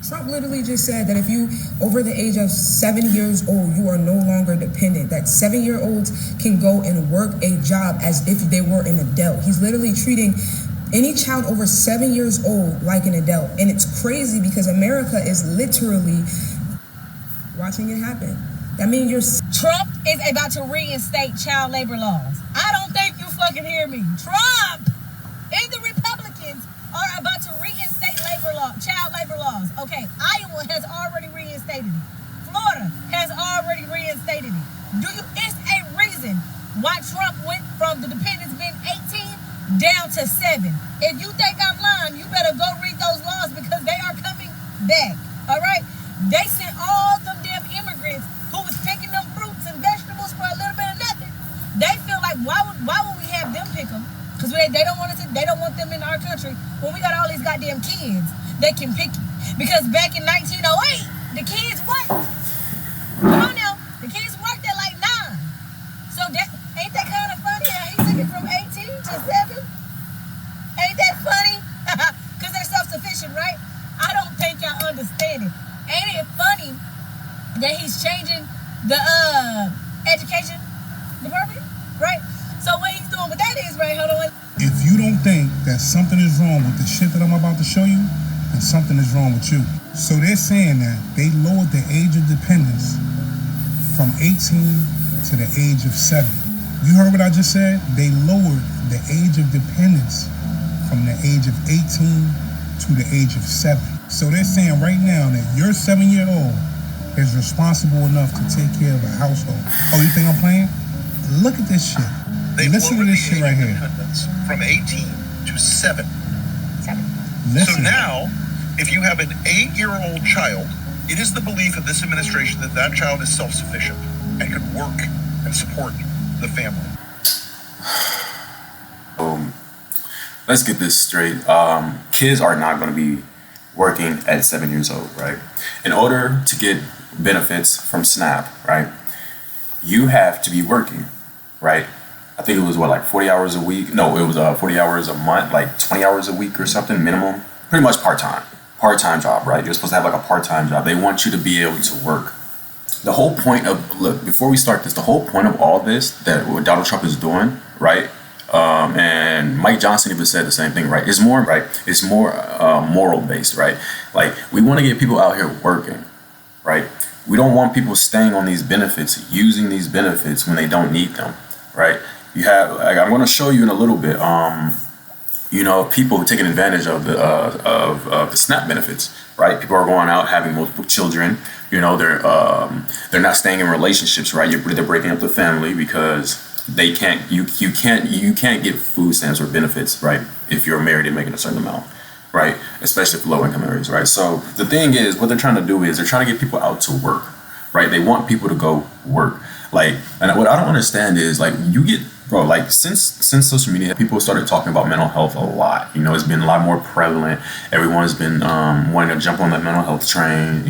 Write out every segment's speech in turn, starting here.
Trump literally just said that if you over the age of 7 years old, you are no longer dependent, that 7-year-olds can go and work a job as if they were an adult. He's literally treating any child over 7 years old like an adult. And it's crazy because America is literally watching it happen. That means Trump is about to reinstate child labor laws. I don't think you fucking hear me. Trump and the Republicans are about to reinstate child labor laws. Okay, Iowa has already reinstated it. Florida has already reinstated it. It's a reason why Trump went from the dependents being 18 down to 7. If you think I'm lying, you better go read those laws because they are coming back. All right? They sent all them damn immigrants who was picking them fruits and vegetables for a little bit of nothing. They feel like why would we have them pick them? Because they don't want them in our country when we got all these goddamn kids that can pick it. Because back in 1908, the kids worked. Come on now, the kids worked at like 9. So ain't that kind of funny? He took it from 18 to 7. Ain't that funny? Because they're self-sufficient, right? I don't think y'all understand it. Ain't it funny that he's changing the education department, right? So what he's doing with that is, right, hold on. If you don't think that something is wrong with the shit that I'm about to show you, then something is wrong with you. So they're saying that they lowered the age of dependence from 18 to the age of 7. You heard what I just said? They lowered the age of dependence from the age of 18 to the age of 7. So they're saying right now that your 7-year-old is responsible enough to take care of a household. Oh, you think I'm playing? Look at this shit. Listen to this shit right here. From 18 to 7. Listen. So now, if you have an 8-year-old child, it is the belief of this administration that that child is self-sufficient and can work and support the family. Let's get this straight. Kids are not going to be working at 7 years old, right? In order to get benefits from SNAP, right, you have to be working, right? I think it was like 40 hours a week. No, it was 40 hours a month, like 20 hours a week or something minimum. Pretty much part-time job, right? You're supposed to have like a part-time job. They want you to be able to work. The whole point of, look, before we start this, the whole point of all this, that what Donald Trump is doing, right? And Mike Johnson even said the same thing, right? It's more, right? It's more moral based, right? Like, we want to get people out here working, right? We don't want people staying on these benefits, using these benefits when they don't need them, right? You have, like, I'm going to show you in a little bit, people taking advantage of the SNAP benefits, right? People are going out having multiple children. They're not staying in relationships, right? They're breaking up the family because they can't. You can't get food stamps or benefits, right? If you're married and making a certain amount, right? Especially for low income areas, right? So the thing is, what they're trying to do is they're trying to get people out to work, right? They want people to go work. Like, and what I don't understand is, like, you get, bro, like, since social media, people started talking about mental health a lot. It's been a lot more prevalent. Everyone's been wanting to jump on that mental health train,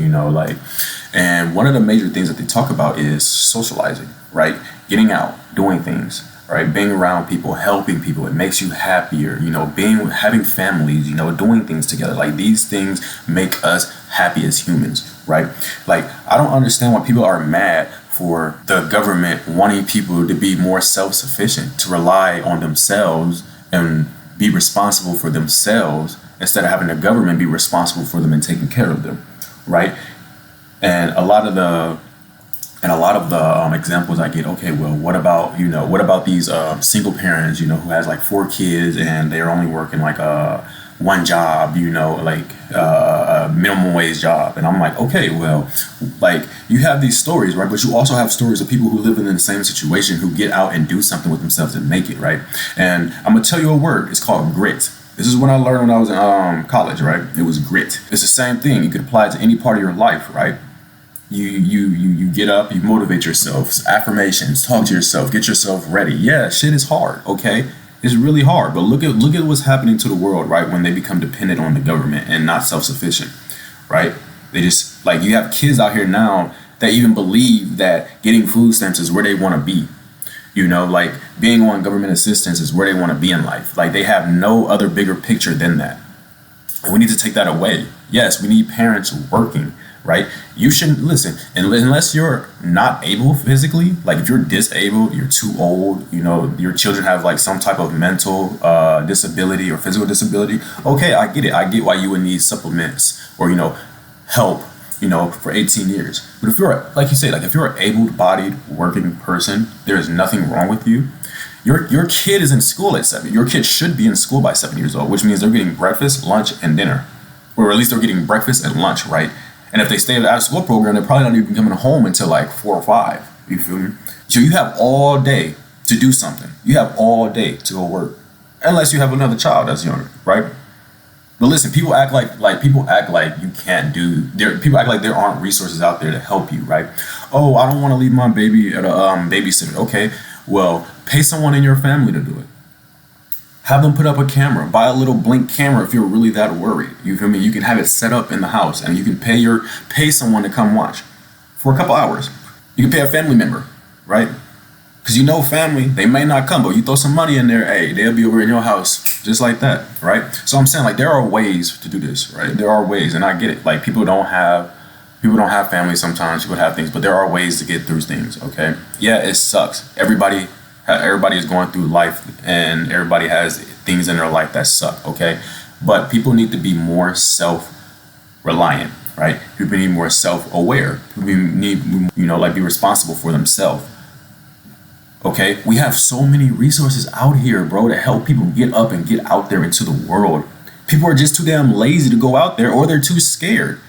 and one of the major things that they talk about is socializing, right? Getting out, doing things, right? Being around people, helping people. It makes you happier, having families, doing things together. Like, these things make us happy as humans, right? Like, I don't understand why people are mad for the government wanting people to be more self-sufficient, to rely on themselves and be responsible for themselves instead of having the government be responsible for them and taking care of them, right? And a lot of the examples I get, okay, well, what about these single parents, who has like 4 kids and they're only working like one job, a minimum wage job. And I'm like, okay, well, like, you have these stories, right? But you also have stories of people who live in the same situation who get out and do something with themselves and make it, right? And I'm gonna tell you a word. It's called grit. This is what I learned when I was in college, right? It was grit. It's the same thing. You could apply it to any part of your life, right? You get up, you motivate yourself, affirmations, talk to yourself, get yourself ready. Yeah, shit is hard, okay? It's really hard, but look at what's happening to the world, right? When they become dependent on the government and not self-sufficient, right? They just, like, you have kids out here now that even believe that getting food stamps is where they want to be. Like, being on government assistance is where they want to be in life. Like, they have no other bigger picture than that. And we need to take that away. Yes, we need parents working, right? You shouldn't listen unless you're not able physically. Like if you're disabled, you're too old. You know, your children have like some type of mental disability or physical disability. Okay, I get it. I get why you would need supplements or help. For 18 years. But if you're like you say, like if you're an able-bodied working person, there is nothing wrong with you. Your kid is in school at 7. Your kid should be in school by 7 years old, which means they're getting breakfast, lunch, and dinner, or at least they're getting breakfast and lunch, right? And if they stay in the after-school program, they're probably not even coming home until like 4 or 5. You feel me? So you have all day to do something. You have all day to go work, unless you have another child that's younger, right? But listen, people act like you can't do. People act like there aren't resources out there to help you, right? Oh, I don't want to leave my baby at a babysitter. Okay, well, pay someone in your family to do it. Have them put up a camera. Buy a little Blink camera if you're really that worried. You feel me? You can have it set up in the house, and you can pay someone to come watch for a couple hours. You can pay a family member, right? Because family, they may not come, but you throw some money in there, hey, they'll be over in your house just like that, right? So I'm saying like there are ways to do this, right? There are ways, and I get it. Like people don't have families sometimes, people have things, but there are ways to get through things, okay? Yeah, it sucks. Everybody is going through life, and everybody has things in their life that suck, okay? But people need to be more self-reliant, right? People need more self-aware. People need, be responsible for themselves. Okay, we have so many resources out here, bro, to help people get up and get out there into the world. People are just too damn lazy to go out there, or they're too scared.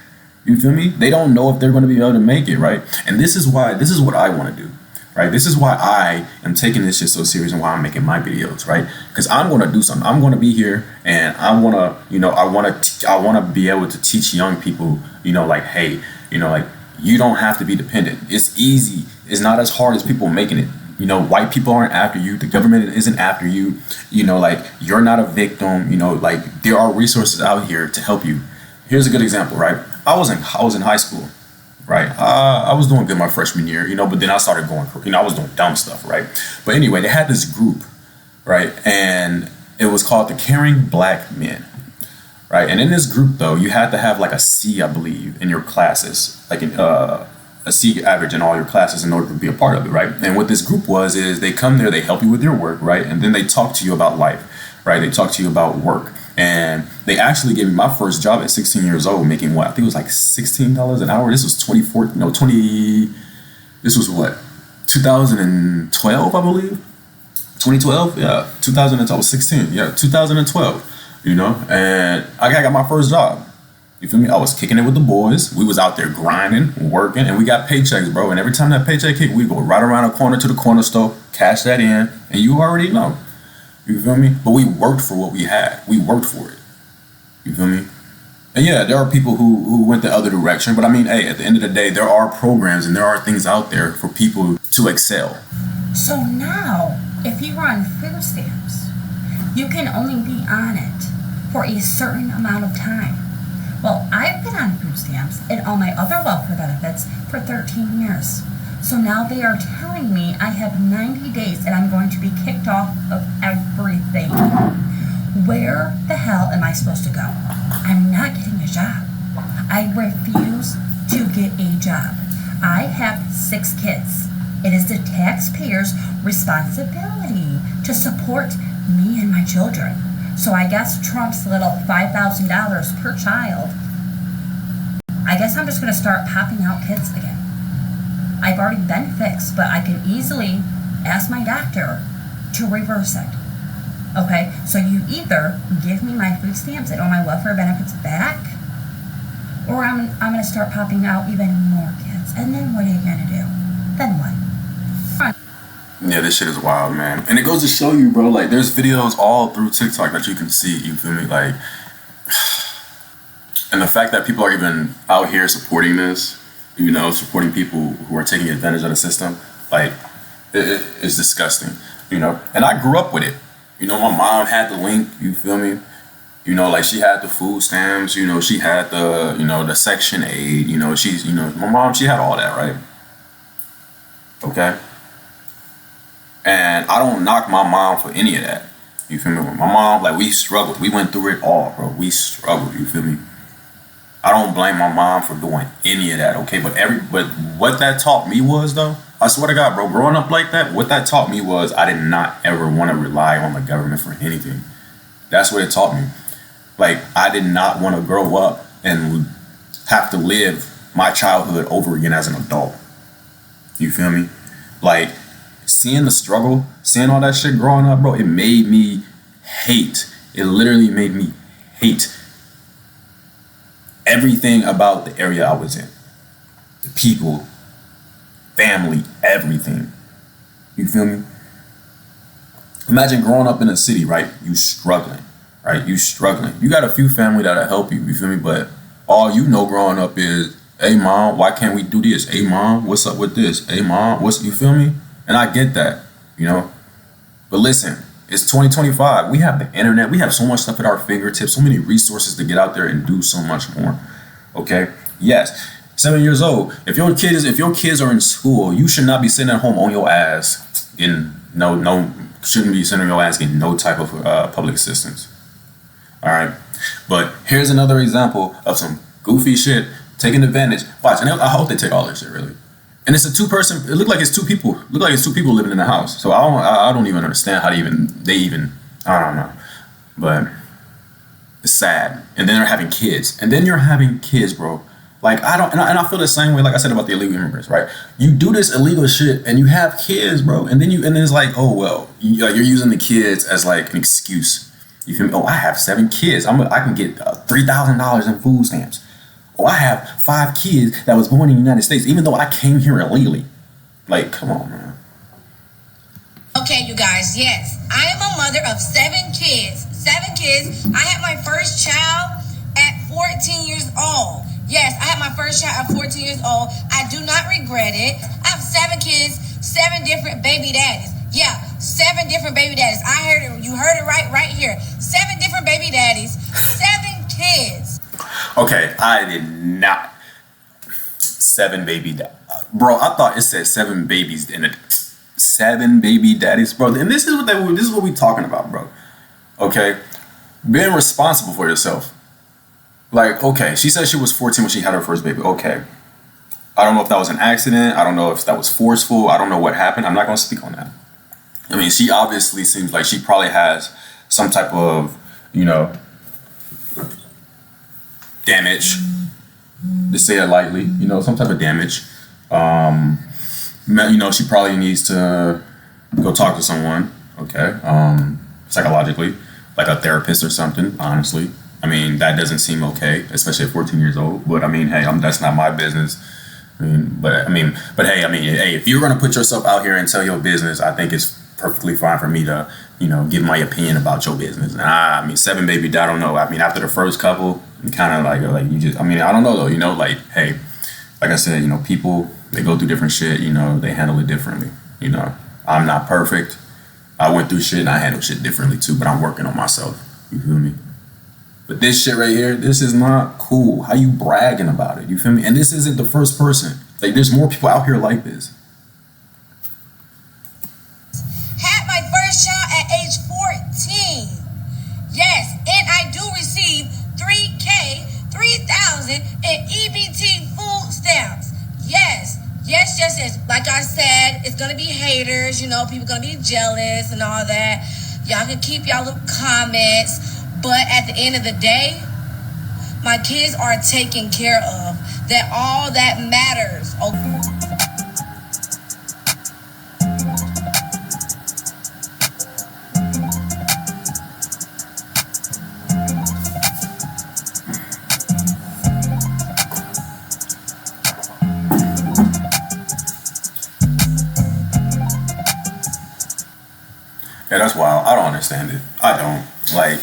You feel me? They don't know if they're going to be able to make it, right? And this is what I want to do, right? This is why I am taking this shit so serious and why I'm making my videos, right? Because I'm going to do something. I'm going to be here, and I want to be able to teach young people, like, hey, like, you don't have to be dependent. It's easy. It's not as hard as people making it. White people aren't after you. The government isn't after you. Like you're not a victim. Like there are resources out here to help you. Here's a good example, right? I was in high school, right? I was doing good my freshman year, but then I started going, I was doing dumb stuff, right? But anyway, they had this group, right? And it was called the Caring Black Men, right? And in this group, though, you had to have like a C, I believe, in your classes, like a C average in all your classes in order to be a part of it, right? And what this group is they come there, they help you with your work, right? And then they talk to you about life, right? They talk to you about work. And they actually gave me my first job at 16 years old, making what? I think it was like $16 an hour. This was 2012, I believe. 2012? Yeah, 2012. I was 16. Yeah, 2012, and I got my first job. You feel me? I was kicking it with the boys. We was out there grinding, working, and we got paychecks, bro. And every time that paycheck hit, we go right around the corner to the corner store, cash that in, and you already know. You feel me? But we worked for what we had. We worked for it. You feel me? And yeah, there are people who went the other direction. But I mean, hey, at the end of the day, there are programs and there are things out there for people to excel. So now, if you are on food stamps, you can only be on it for a certain amount of time. Well, I've been on food stamps and all my other welfare benefits for 13 years. So now they are telling me I have 90 days and I'm going to be kicked off of everything. Where the hell am I supposed to go? I'm not getting a job. I refuse to get a job. I have 6 kids. It is the taxpayers' responsibility to support me and my children. So I guess Trump's little $5,000 per child, I guess I'm just going to start popping out kids again. I've already been fixed, but I can easily ask my doctor to reverse it. Okay, so you either give me my food stamps and all my welfare benefits back, or I'm going to start popping out even more kids. And then what are you going to do? Then what? Yeah, this shit is wild, man. And it goes to show you, bro, like, there's videos all through TikTok that you can see, you feel me? Like, and the fact that people are even out here supporting this, supporting people who are taking advantage of the system, like, it's disgusting, And I grew up with it. My mom had the link, you feel me? Like, she had the food stamps, she had the, the Section 8, my mom, she had all that, right? Okay? And I don't knock my mom for any of that. You feel me? My mom, like, we struggled. We went through it all, bro. We struggled, you feel me? I don't blame my mom for doing any of that, okay? But what that taught me was, though, I swear to God, bro, growing up like that, what that taught me was I did not ever want to rely on the government for anything. That's what it taught me. Like, I did not want to grow up and have to live my childhood over again as an adult. You feel me? Like, seeing the struggle, seeing all that shit growing up, bro, it made me hate. It literally made me hate everything about the area I was in. The people, family, everything. You feel me? Imagine growing up in a city, right? You struggling, right? You struggling. You got a few family that'll help you feel me? But all you know growing up is, hey mom, why can't we do this? Hey mom, what's up with this? Hey mom, you feel me? And I get that, you know? But listen, it's 2025. We have the internet. We have so much stuff at our fingertips, so many resources to get out there and do so much more. Okay? Yes. 7 years old. If your kids are in school, you should not be sitting at home on your ass shouldn't be sitting on your ass getting no type of public assistance. All right? But here's another example of some goofy shit taking advantage. Watch, and I hope they take all this shit, really. And it's a two-person. It looked like it's two people. It looked like it's two people living in the house. So I don't even understand how they even. I don't know. But it's sad. And then they're having kids. And then you're having kids, bro. Like I don't. And I feel the same way. Like I said about the illegal immigrants, right? You do this illegal shit and you have kids, bro. And then it's like, oh well, you're using the kids as like an excuse. You feel me? Oh, I have 7 kids. I can get $3,000 in food stamps. Oh, I have 5 kids that was born in the United States, even though I came here illegally. Like, come on, man. Okay, you guys, yes. I am a mother of 7 kids. 7 kids. I had my first child at 14 years old. Yes, I had my first child at 14 years old. I do not regret it. I have 7 kids, 7 different baby daddies. Yeah, 7 different baby daddies. I heard it. You heard it right here. 7 different baby daddies, 7 kids. Okay, I did not. 7 baby bro, I thought it said 7 babies in it. 7 baby daddies, bro. And this is what we talking about, bro. Okay, being responsible for yourself. Like, okay, she said she was 14 when she had her first baby. Okay, I don't know if that was an accident. I don't know if that was forceful. I don't know what happened. I'm not gonna speak on that. I mean, she obviously seems like she probably has some type of, damage, to say it lightly, some type of damage. She probably needs to go talk to someone, okay, psychologically, like a therapist or something, honestly. I mean, that doesn't seem okay, especially at 14 years old, but I mean, hey, that's not my business. But hey, if you're going to put yourself out here and tell your business, I think it's perfectly fine for me to, give my opinion about your business. 7 baby, I don't know. I mean, after the first couple, kind of like you just, I don't know though, like, hey, like I said, people, they go through different shit, they handle it differently. I'm not perfect. I went through shit and I handle shit differently too, but I'm working on myself. You feel me? But this shit right here, this is not cool. How you bragging about it? You feel me? And this isn't the first person. Like, there's more people out here like this. Had my first child at age 14. Yes, and I do receive $3,000 in EBT food stamps. Yes. Like I said, it's gonna be haters. People gonna be jealous and all that. Y'all can keep y'all little comments. But at the end of the day, my kids are taken care of. That all that matters. Yeah, that's wild. I don't understand it. I don't. Like,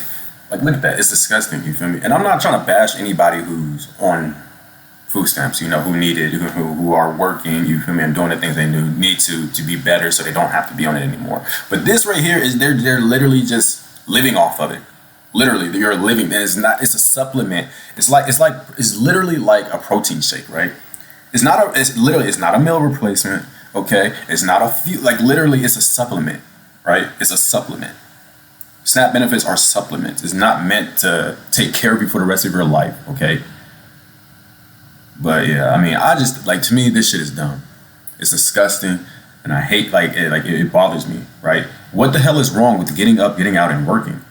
look at that. It's disgusting, you feel me? And I'm not trying to bash anybody who's on food stamps, who need it, who are working, you feel me, and doing the things they need to be better so they don't have to be on it anymore. But this right here is they're literally just living off of it. Literally, you're living, and it's a supplement. It's literally like a protein shake, right? It's not a meal replacement, okay? It's not literally it's a supplement, right? It's a supplement. SNAP benefits are supplements. It's not meant to take care of you for the rest of your life, okay? But yeah, I mean, I just like, to me, this shit is dumb. It's disgusting, and I hate, like it bothers me, right? What the hell is wrong with getting up, getting out, and working?